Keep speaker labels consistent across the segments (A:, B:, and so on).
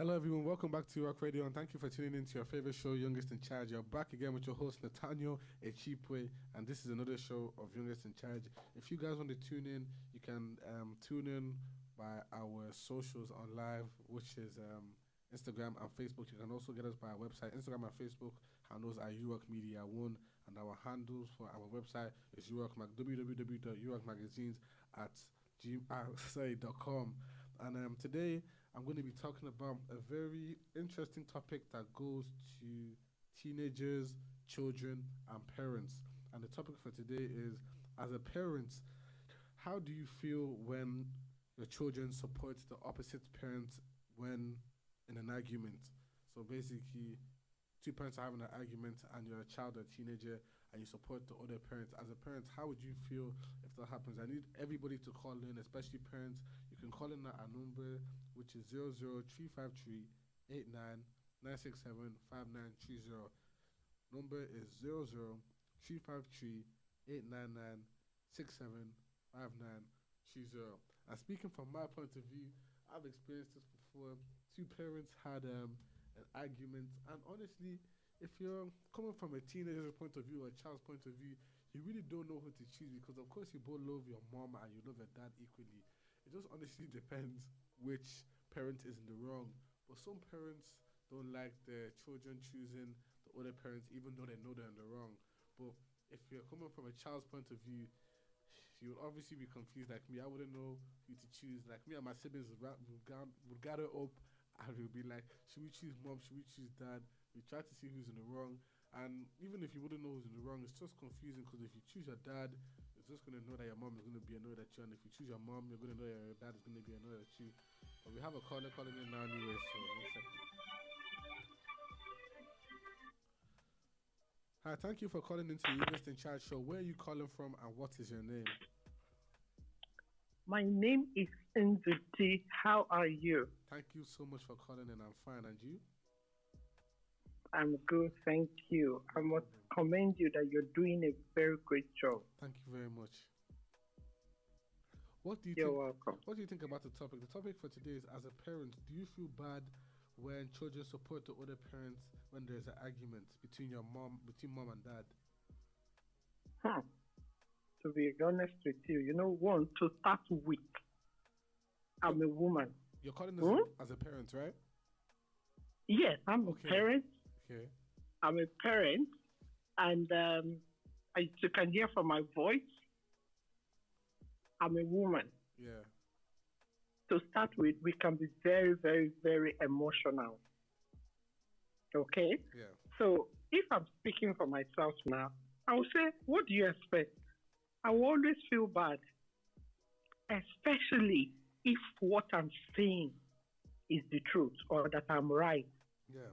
A: Hello, everyone. Welcome back to Rock Radio, and thank you for tuning in to your favorite show, Youngest in Charge. You're back again with your host, Nathaniel Echipwe, and this is another show of Youngest in Charge. If you guys want to tune in, you can tune in by our socials on live, which is Instagram and Facebook. You can also get us by our website. Instagram and Facebook handles are URock Media 1, and our handles for our website is www.urockmagazines at .com. And today I'm going to be talking about a very interesting topic that goes to teenagers, children, and parents. And the topic for today is, as a parent, how do you feel when your children support the opposite parent when in an argument? So basically, two parents are having an argument and you're a child or a teenager and you support the other parent. As a parent, how would you feel if that happens? I need everybody to call in, especially parents. You can call in at our number, which is 00353 89 5930. Number is 00353 And speaking from my point of view, I've experienced this before. Two parents had an argument, and honestly, if you're coming from a teenager's point of view or a child's point of view, you really don't know who to choose because, of course, you both love your mom and you love your dad equally. It just honestly depends which parent is in the wrong. But some parents don't like their children choosing the other parents, even though they know they're in the wrong. But if you're coming from a child's point of view, you would obviously be confused like me. I wouldn't know who to choose. Like me and my siblings would gather up and we'd be like, should we choose mom? Should we choose dad? We try to see who's in the wrong. And even if you wouldn't know who's in the wrong, it's just confusing because if you choose your dad, you're just going to know that your mom is going to be annoyed at you. And if you choose your mom, you're going to know your dad is going to be annoyed at you. But we have a caller calling in now anyway, so 1 second. Hi, thank you for calling into the Youngest in Charge show. Where are you calling from and what is your name?
B: My name is Nzuti. How are you?
A: Thank you so much for calling in. I'm fine. And you?
B: I'm good, thank you. I must commend you that you're doing a very great job.
A: Thank you very much. What do you
B: You're
A: think?
B: welcome.
A: What do you think about the topic? The topic for today is, as a parent, do you feel bad when children support the other parents when there's an argument between mom and dad?
B: Hmm. To be honest with you, to start with, I'm a woman.
A: You're calling us as a parent, right?
B: Yes, I'm a parent.
A: Okay.
B: I'm a parent, and as you can hear from my voice, I'm a woman.
A: Yeah.
B: To start with, we can be very, very, very emotional. Okay?
A: Yeah.
B: So if I'm speaking for myself now, I will say, what do you expect? I will always feel bad, especially if what I'm saying is the truth or that I'm right.
A: Yeah.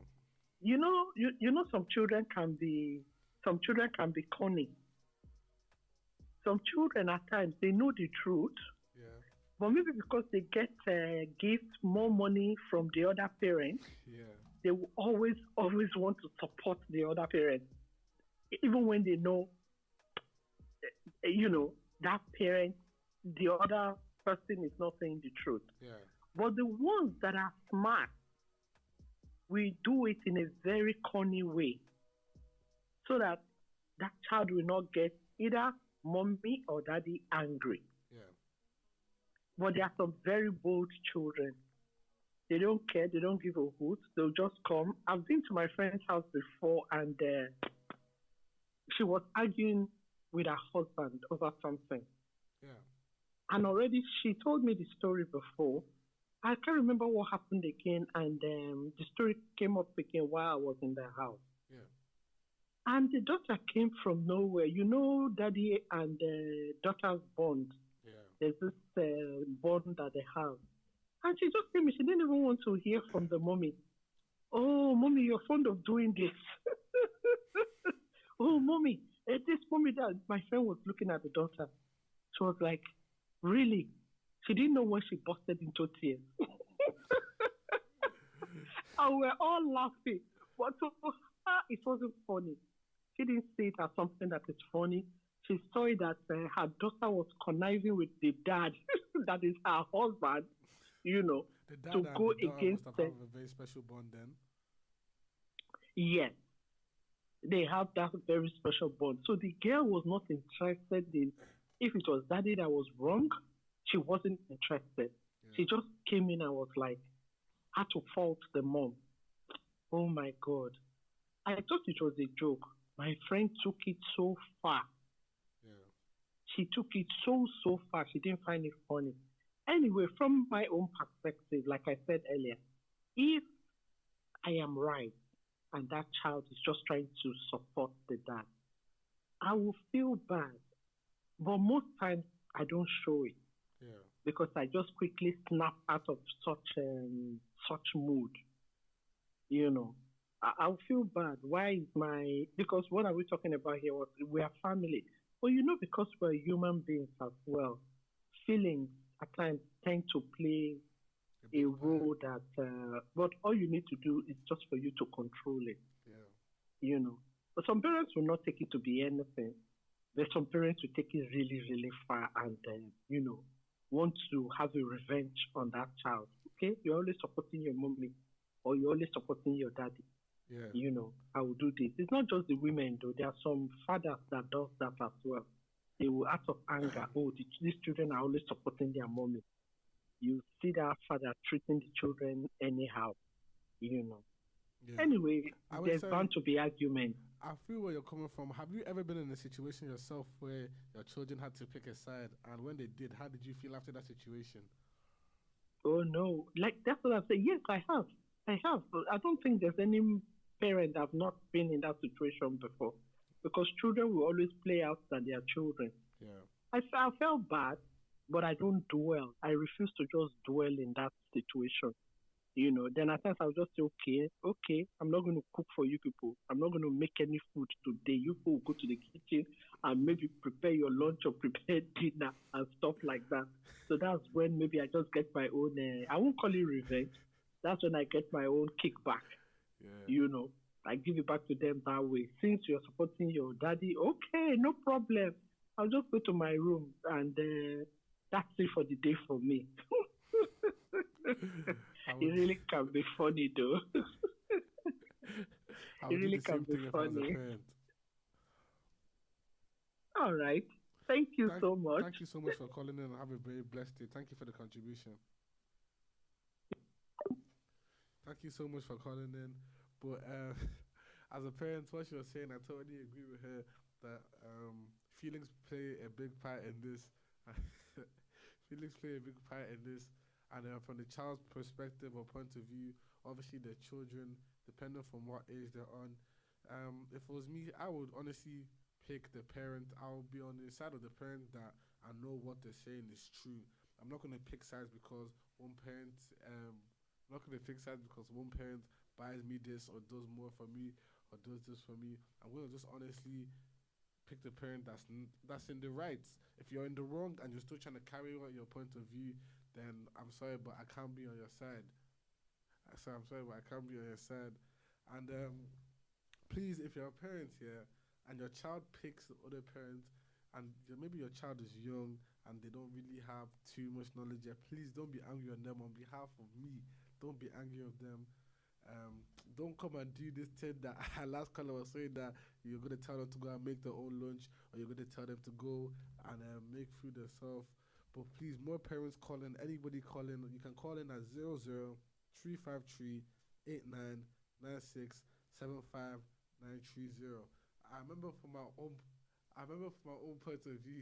B: Some children can be cunning. Some children at times they know the truth,
A: Yeah.
B: but maybe because they get gifts, more money from the other parent,
A: Yeah.
B: they will always want to support the other parent, even when they know, that parent, the other person is not saying the truth.
A: Yeah.
B: But the ones that are smart, we do it in a very corny way, so that that child will not get either mommy or daddy angry.
A: Yeah.
B: But there are some very bold children. They don't care. They don't give a hoot. They'll just come. I've been to my friend's house before, and she was arguing with her husband over something.
A: Yeah.
B: And already she told me the story before. I can't remember what happened again, and the story came up again while I was in the house.
A: Yeah.
B: And the daughter came from nowhere. Daddy and daughter's bond.
A: Yeah.
B: There's this bond that they have. And she just came. She didn't even want to hear from the mommy. Oh, mommy, you're fond of doing this. Oh, mommy, this mommy that my friend was looking at the daughter. She was like, really? She didn't know when she busted into tears. And we're all laughing. But to her, it wasn't funny. She didn't see it as something that is funny. She saw it that her daughter was conniving with the dad, that is her husband, you know,
A: The dad
B: to
A: and
B: go
A: the daughter
B: against
A: must have
B: them.
A: a very special bond then.
B: Yes, they have that very special bond. So the girl was not interested in if it was daddy that was wrong. She wasn't interested.
A: Yeah.
B: She just came in and was like, had to fault the mom. Oh my God. I thought it was a joke. My friend took it so far.
A: Yeah.
B: She took it so far. She didn't find it funny. Anyway, from my own perspective, like I said earlier, if I am right and that child is just trying to support the dad, I will feel bad. But most times I don't show it
A: Yeah.
B: because I just quickly snap out of such mood. You know, I'll feel bad. Why is my because what are we talking about here? Was we are family, but because we're human beings as well, feelings at times tend to play
A: A
B: a
A: big part.
B: role that. But all you need to do is just for you to control it.
A: Yeah.
B: You know, but some parents will not take it to be anything. There's some parents who take it really far and want to have a revenge on that child. Okay, you're always supporting your mommy or you're always supporting your daddy.
A: Yeah.
B: I will do this. It's not just the women though. There are some fathers that does that as well. They will out of anger, oh, these children are always supporting their mommy. You see that father treating the children anyhow, you know.
A: Yeah.
B: Anyway,
A: I would
B: there's
A: say
B: bound to be arguments.
A: I feel where you're coming from. Have you ever been in a situation yourself where your children had to pick a side, and when they did, how did you feel after that situation?
B: Oh no, like that's what I'm saying. Yes, I have. I have. But I don't think there's any parent that have not been in that situation before, because children will always play out that they are children.
A: Yeah.
B: I felt bad, but I don't dwell. I refuse to just dwell in that situation. Then at times I'll just say, okay, okay, I'm not going to cook for you people. I'm not going to make any food today. You people will go to the kitchen and maybe prepare your lunch or prepare dinner and stuff like that. So that's when maybe I just get my own, I won't call it revenge. That's when I get my own kickback,
A: Yeah.
B: you know. I give it back to them that way. Since you're supporting your daddy, okay, no problem. I'll just go to my room and that's it for the day for me.
A: I
B: It
A: would
B: really can be funny though.
A: I
B: It
A: would do
B: really
A: the
B: can
A: same
B: be
A: thing if I was a
B: funny.
A: parent.
B: All right. Thank you
A: Thank
B: so much.
A: thank you so much for calling in and have a very blessed day. Thank you for the contribution. Thank you so much for calling in. But as a parent, what she was saying, I totally agree with her that feelings play a big part in this. Feelings play a big part in this, and from the child's perspective or point of view, obviously the children, depending from what age they're on. If it was me, I would honestly pick the parent. I would be on the side of the parent that I know what they're saying is true. I'm not gonna pick sides because one parent I'm not gonna pick sides because one parent buys me this or does more for me or does this for me. I'm gonna just honestly pick the parent that's in the right. If you're in the wrong and you're still trying to carry out your point of view, then I'm sorry, but I can't be on your side. I say I'm sorry, but I can't be on your side. And please, if you're a parent here and your child picks the other parent, and maybe your child is young and they don't really have too much knowledge yet, please don't be angry on them on behalf of me. Don't be angry of them. Don't come and do this thing that last caller was saying that you're gonna tell them to go and make their own lunch or you're gonna tell them to go and make food themselves. But please, more parents call in. Anybody call in. You can call in at 00 353 8996 75 930. I remember from my own. I remember from my own point of view,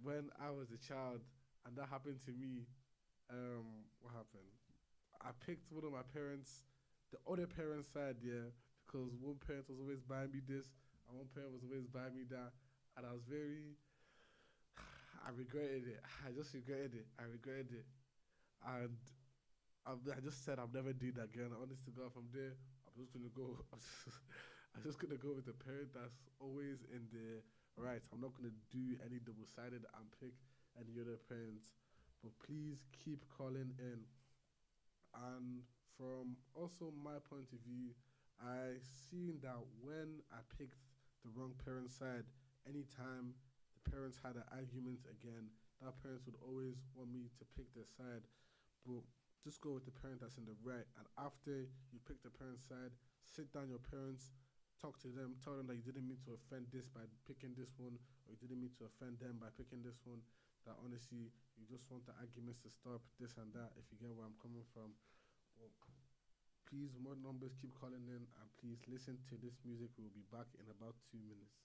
A: when I was a child and that happened to me. What happened? I picked one of my parents, the other parent's side, yeah, because one parent was always buying me this and one parent was always buying me that, and I was very, I regretted it. I just regretted it. I regretted it, and I just said I'm never doing that again. Honest to God, from there, I'm just gonna go. I'm just gonna go with the parent that's always in the right. I'm not gonna do any double sided and pick any other parents. But please keep calling in. And from also my point of view, I seen that when I picked the wrong parent side, anytime the parents had an argument again, that parents would always want me to pick their side. But just go with the parent that's in the right. And after you pick the parent's side, sit down your parents, talk to them, tell them that you didn't mean to offend this by picking this one, or you didn't mean to offend them by picking this one. That honestly, you just want the arguments to stop, this and that, if you get where I'm coming from. Well, please, more numbers keep calling in, and please listen to this music. We'll be back in about 2 minutes.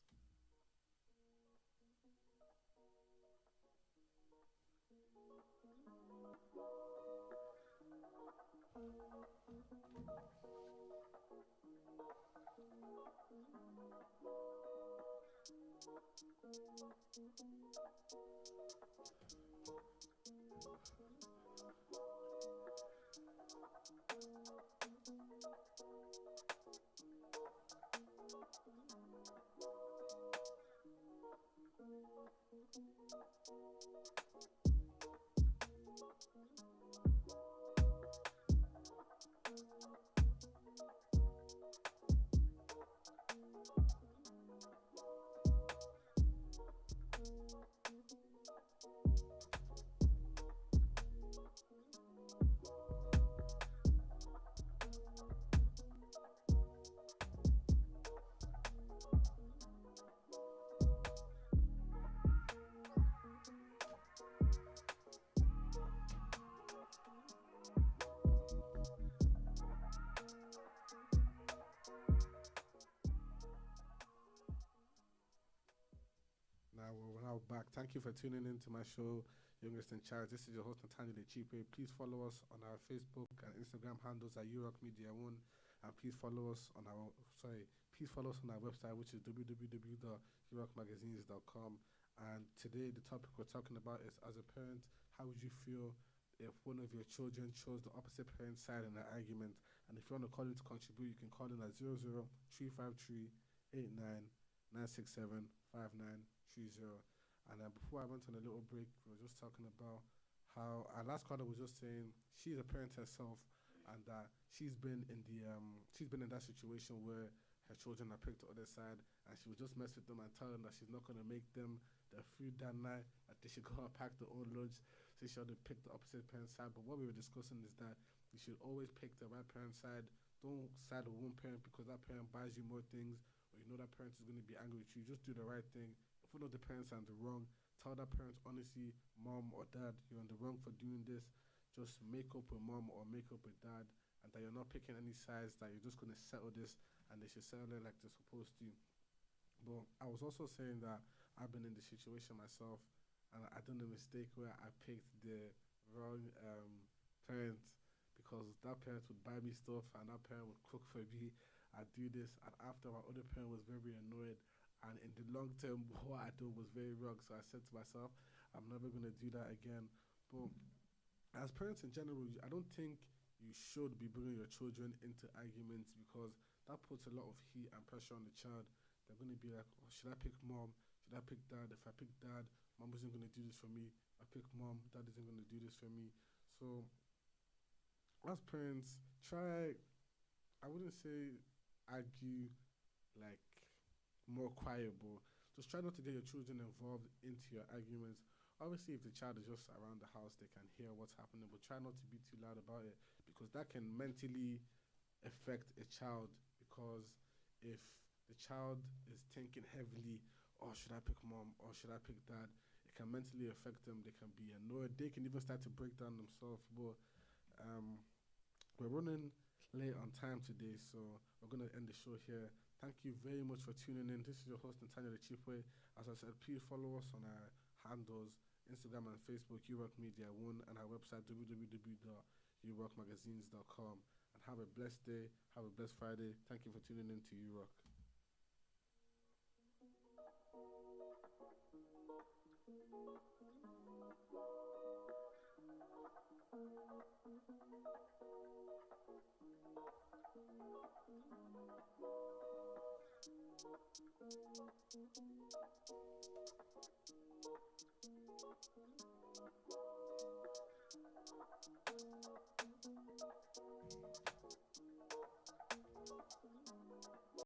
A: Now we're now back. Thank you for tuning in to my show, Youngest in Charge. This is your host, Nathaniel Cheape. Please follow us on our Facebook and Instagram handles at Euroc Media One, and please follow us on our website, which is www.eurocmagazines.com. And today, the topic we're talking about is, as a parent, how would you feel if one of your children chose the opposite parent's side in an argument? And if you want to call in to contribute, you can call in at 00353 967 5930. And before I went on a little break, we were just talking about how our last caller was just saying she's a parent herself, and that she's been in that situation where her children are picked the other side, and she would just mess with them and tell them that she's not gonna make them their food that night, that they should go and pack their own lunch, so she had to pick the opposite parent's side. But what we were discussing is that you should always pick the right parent's side. Don't side with one parent because that parent buys you more things, or you know that parent is going to be angry with you. Just do the right thing. If one of the parents are in the wrong, tell that parent honestly, mom or dad, you're in the wrong for doing this. Just make up with mom or make up with dad, and that you're not picking any sides, that you're just going to settle this, and they should settle it like they're supposed to. But I was also saying that I've been in the situation myself, and I done a mistake where I picked the wrong parent, because that parent would buy me stuff and that parent would cook for me. I do this, and after my other parent was very annoyed, and in the long term, what I did was very wrong. So I said to myself, I'm never gonna do that again. But as parents in general, I don't think you should be bringing your children into arguments, because that puts a lot of heat and pressure on the child. They're going to be like, oh, should I pick mom? Should I pick dad? If I pick dad, mom isn't going to do this for me. If I pick mom, dad isn't going to do this for me. So, as parents, try, I wouldn't say argue like more quiet, but just try not to get your children involved into your arguments. Obviously, if the child is just around the house, they can hear what's happening, but try not to be too loud about it, because that can mentally affect a child. Because if the child is thinking heavily, oh, should I pick mom or should I pick dad? It can mentally affect them. They can be annoyed. They can even start to break down themselves. But um, we're running late on time today, so we're going to end the show here. Thank you very much for tuning in. This is your host, Nathaniel the Chief Way. As I said, please follow us on our handles, Instagram and Facebook, Euroc Media One, and our website, www.eurocmagazines.com. And have a blessed day. Have a blessed Friday. Thank you for tuning in to Euroc.